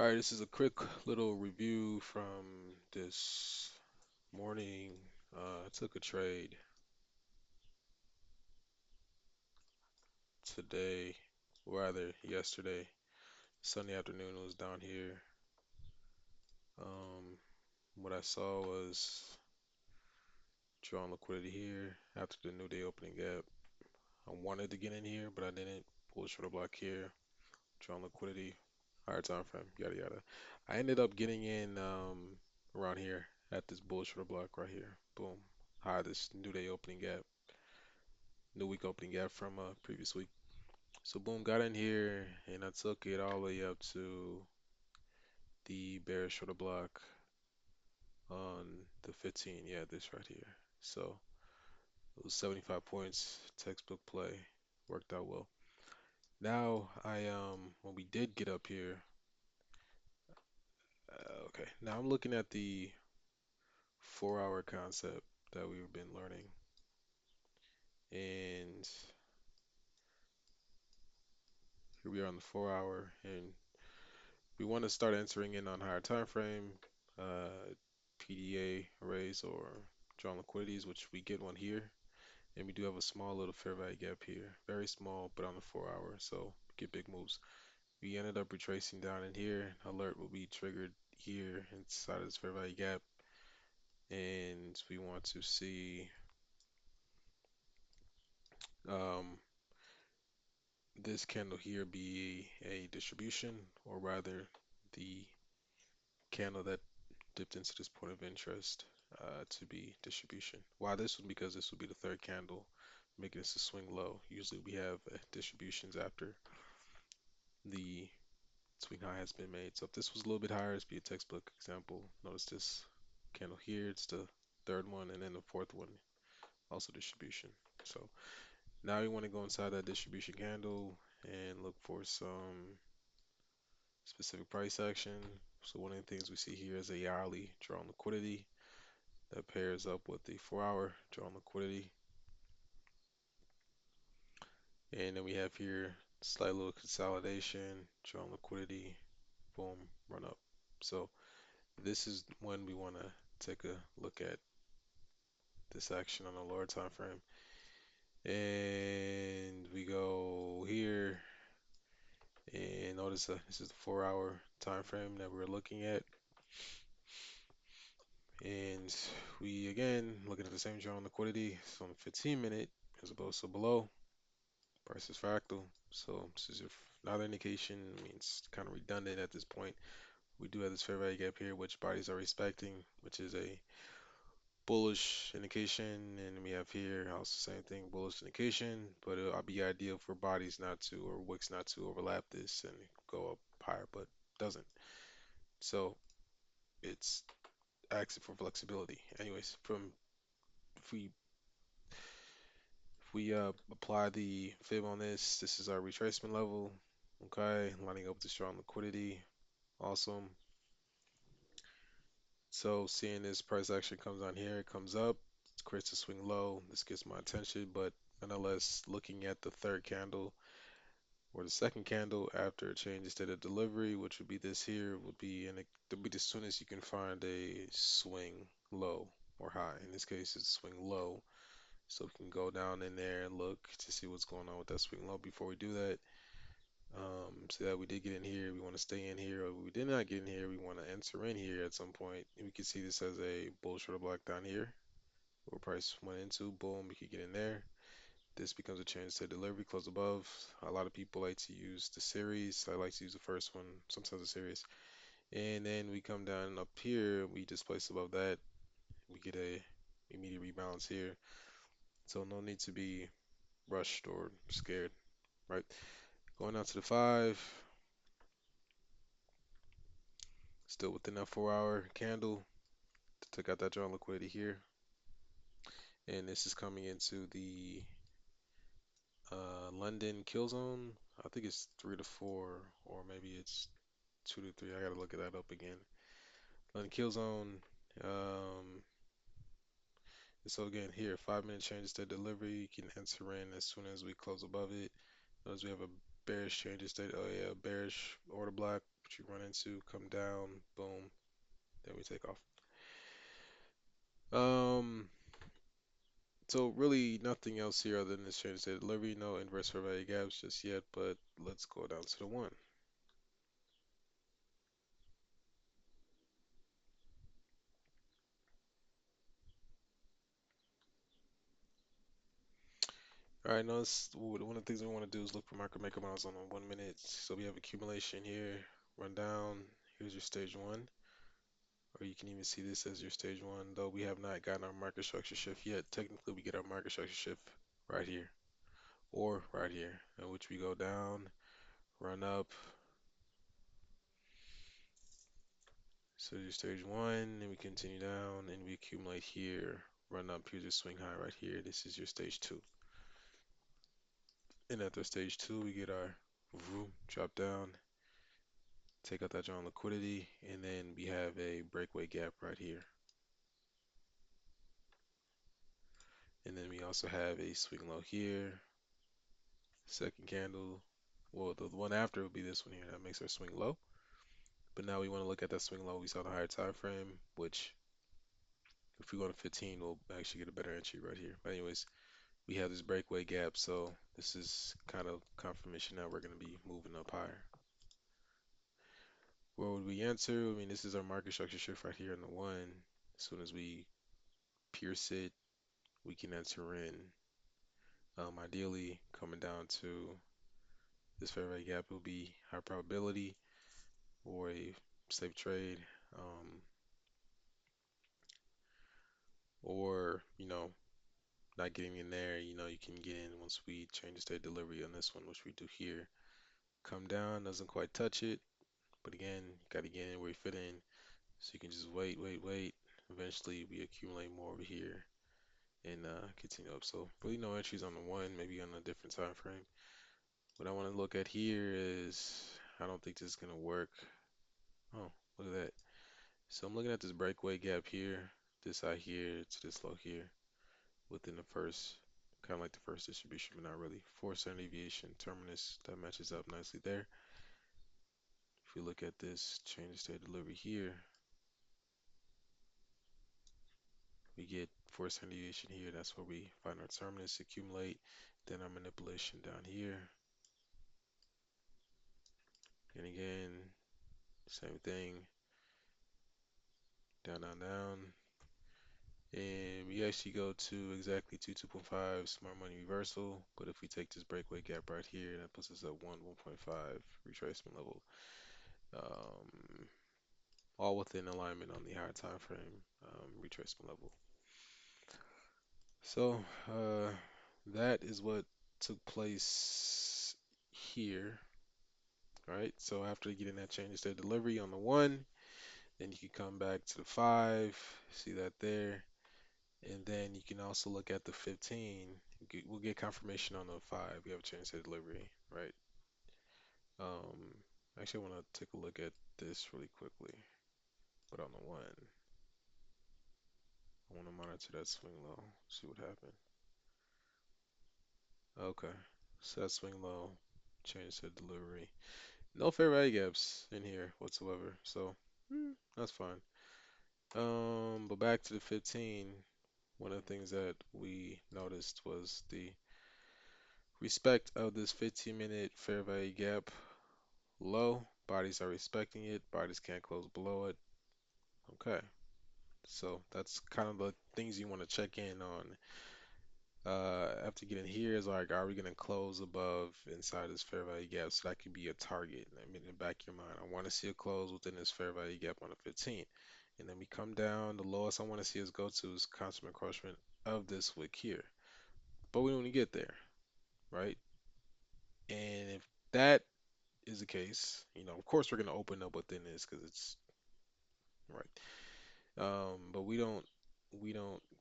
All right, this is a quick little review from this morning. I took a trade today, or rather yesterday, Sunday afternoon. It was down here. Um, what I saw was drawing liquidity here after the new day opening gap. I wanted to get in here, but I didn't. Bullish order block here, drawing liquidity, higher time frame, yada yada. I ended up getting in around here at this bullish order block right here. Boom, high this new day opening gap. New week opening gap from previous week. So boom, got in here and I took it all the way up to the bearish order block on the 15. Yeah, this right here. So it was 75 points, textbook play, worked out well. Now when we did get up here, okay. Now I'm looking at the 4 hour concept that we've been learning, and here we are on the 4 hour, and we want to start entering in on higher time frame, PDA arrays or drawn liquidities, which we get one here. And we do have a small little fair value gap here. Very small, but on the 4 hour, so get big moves. We ended up retracing down in here. Alert will be triggered here inside of this fair value gap. And we want to see um, this candle here be a distribution, or rather the candle that dipped into this point of interest to be distribution. Why this one? Because this would be the third candle, making this a swing low. Usually we have distributions after the swing high has been made. So if this was a little bit higher, this would be a textbook example. Notice this candle here, it's the third one, and then the fourth one, also distribution. So now we want to go inside that distribution candle and look for some specific price action. So one of the things we see here is a hourly drawn liquidity that pairs up with the 4 hour drawn liquidity. And then we have here slight little consolidation, drawn liquidity, boom, run up. So this is when we want to take a look at this action on a lower time frame. And we go here and notice this is the 4 hour time frame that we're looking at. And we again looking at the same drawn liquidity. It's on the 15 minute as opposed to below. Price is fractal. So this is another indication. I mean, it's kind of redundant at this point. We do have this fair value gap here, which bodies are respecting, which is a bullish indication, and we have here also same thing, bullish indication, but it'll be ideal for bodies not to, or wicks not to overlap this and go up higher, but doesn't. So it's asking for flexibility. Anyways, from if we apply the fib on this, this is our retracement level. Okay, lining up with the strong liquidity. Awesome. So seeing this price action comes on here, it comes up, creates a swing low. This gets my attention, but nonetheless, looking at the third candle or the second candle after it changes to the delivery, which would be this here, would be in to be as soon as you can find a swing low or high. In this case, it's swing low. So we can go down in there and look to see what's going on with that swing low. Before we do that, so that we did get in here, we want to stay in here. Or if we did not get in here, we want to enter in here at some point. And we can see this as a bull short block down here, where price went into. Boom, we could get in there. This becomes a change to delivery, close above. A lot of people like to use the series. I like to use the first one, sometimes the series. And then we come down up here, we displace above that. We get a immediate rebalance here. So no need to be rushed or scared, right? Going down to the 5, still within that 4 hour candle. Took out that drawn liquidity here. And this is coming into the London kill zone. I think it's 3 to 4, or maybe it's 2 to 3. I gotta look that up again. London kill zone. Um, so again, here, 5 minute changes to delivery. You can enter in as soon as we close above it. Notice we have a bearish change state. Oh yeah, bearish order block. what you run into. Come down, boom, then we take off. Um, so really nothing else here other than this change state delivery. No inverse fair value gaps just yet, but let's go down to the one. All right, now one of the things we want to do is look for market maker models on a 1 minute. So we have accumulation here, run down. Here's your stage one, or you can even see this as your stage one. Though we have not gotten our market structure shift yet, technically we get our market structure shift right here or right here, in which we go down, run up. So your stage one, and we continue down, and we accumulate here, run up. Here's your swing high right here. This is your stage two. And after stage two, we get our drop down, take out that John liquidity, and then we have a breakaway gap right here. And then we also have a swing low here, second candle. Well, the one after will be this one here. That makes our swing low. But now we want to look at that swing low we saw the higher time frame, which if we go to 15, we'll actually get a better entry right here. But anyways, we have this breakaway gap, so this is kind of confirmation that we're going to be moving up higher. Where would we enter? I mean, this is our market structure shift right here in the one. As soon as we pierce it, we can enter in. Ideally, coming down to this fair value gap will be high probability or a safe trade, um, or not getting in there. You can get in once we change the state delivery on this one, which we do here. Come down, doesn't quite touch it, but again, you got to get in where you fit in. So you can just wait, wait, wait. Eventually, we accumulate more over here and continue up. So really no entries on the one, maybe on a different time frame. What I want to look at here is, I don't think this is gonna work. Oh, look at that. So I'm looking at this breakaway gap here, this high here to this low here, within the first, kind of like the first distribution, but not really. 4 standard deviation terminus that matches up nicely there. If we look at this change of state delivery here, we get 4 standard deviation here. That's where we find our terminus, accumulate, then our manipulation down here. And again, same thing, down, down, down. And we actually go to exactly 2.5 smart money reversal. But if we take this breakaway gap right here, that puts us at 1.5 retracement level. Um, all within alignment on the higher time frame retracement level. So that is what took place here. Right, so after getting that change state delivery on the one, then you can come back to the five, see that there, and then you can also look at the 15. We'll get confirmation on the five. We have a change state delivery, right? Um, Actually, I want to take a look at this really quickly, but on the one, I want to monitor that swing low, see what happened. Okay, so that swing low, change state delivery. No fair value gaps in here whatsoever, so that's fine. But back to the 15, one of the things that we noticed was the respect of this 15-minute fair value gap low. Bodies are respecting it. Bodies can't close below it. Okay, so that's kind of the things you want to check in on. After getting here is like, are we gonna close above inside this fair value gap? So that could be a target. I mean, in the back of your mind, I want to see a close within this fair value gap on the 15. And then we come down, the lowest I want to see us go to is constant encroachment of this wick here. But we don't get there, right? And if that is the case, of course we're gonna open up within this because it's right. But we don't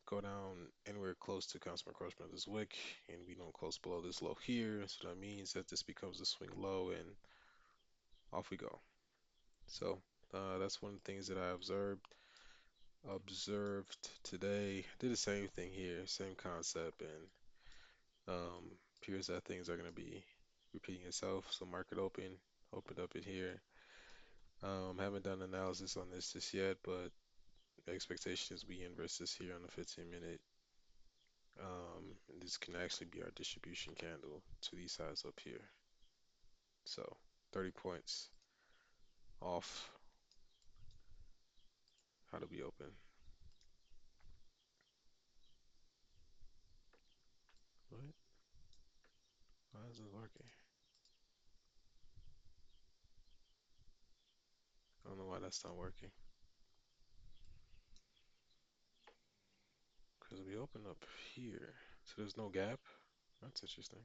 go down anywhere close to constant encroachment of this wick, and we don't close below this low here. So that means that this becomes a swing low, and off we go. So that's one of the things that I observed today. Did the same thing here, same concept, and appears that things are gonna be repeating itself. So market opened up in here. Haven't done analysis on this just yet, but the expectation is we inverse this here on the 15 minute. And this can actually be our distribution candle to these sides up here. So 30 points off. How do we open? What? Why isn't it working? I don't know why that's not working. Because we open up here. So there's no gap. That's interesting.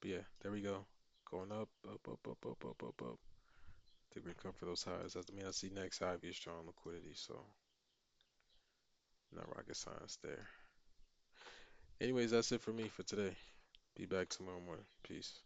But yeah, there we go. Going up, up, up, up, up, up, up, up. I think we come for those highs. I mean, I see next high be strong liquidity, so not rocket science there. Anyways, that's it for me for today. Be back tomorrow morning. Peace.